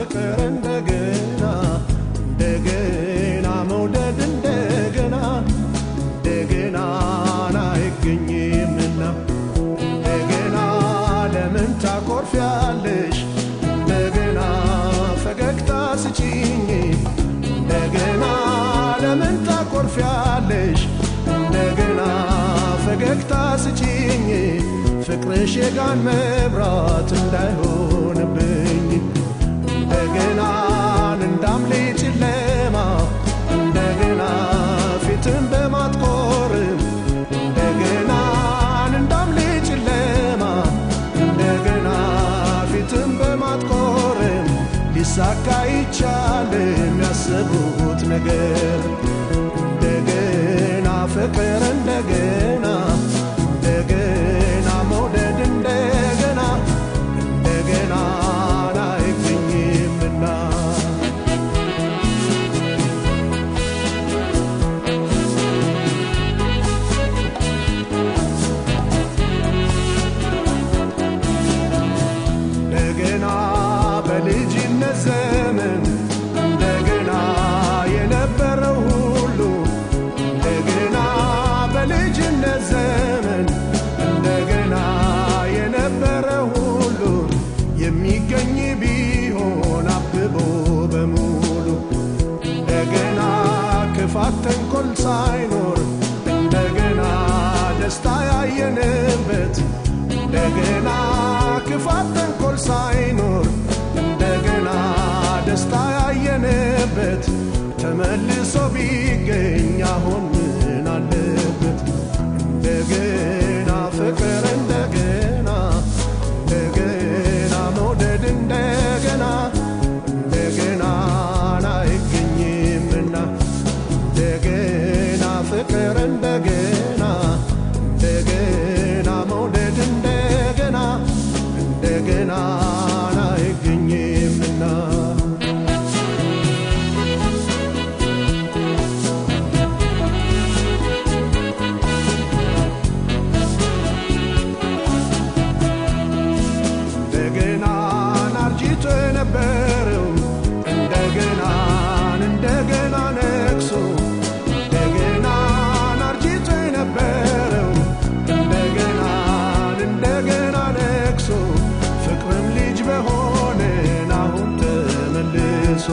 ፍቅር እንደገና እንደገና መውደድ እንደገና እንደገና አይገኝምና እንደገና ለምን ታኮርፊያለሽ እንደገና ፈገግታ ስጪኝ እንደገና ለምን ታኮርፊያለሽ እንደገና ፈገግታ ስጪኝ ፍቅርሽ የጋን መብራት እንዳይሆንብኝ እንደገና እንዳምሌ ጨለማ እንደገና ፊትን በማጥቆር እንደገና እንዳምሌ ጨለማ እንደገና ፊትን በማጥቆር ሊሳካ ይቻልም ያሰቡት ነገር እንደገና ፍቅር እንደገና እንደገና መውደድ እንደገና እንደገና አይገኝምና እንደገና በልጅነት ዘመን እንደገና የነበረው ሁሉ እንደገና በልጅነት ዘመን እንደገና የነበረው ሁሉ የሚገኝ ቢሆን አብቦ በሙሉ እንደገና ክፋት ተንኮል ሳይኖር እንደገና ደስታ ያየንበት እንደገና ክፋት ተንኮል ሳይኖር እንደገና ደስታ ያየንበት ተመልሶ ቢገኝ አሁን ምን አለበት እንደገና ፍቅር እንደገና እንደገና መውደድ እንደገና እንደገና አይገኝምና እንደገና ፍቅር እንደገና እንደገና መውደድ እንደገና እንደገና አይገኝምና እንደገና አርጅቶ የነበረው እንደገና እንደገና ነግሶ እንደገና አርጅቶ የነበረው እንደገና እንደገና ነግሶ ፍቅርም ልጅ በሆነ አሁን ተመልሶ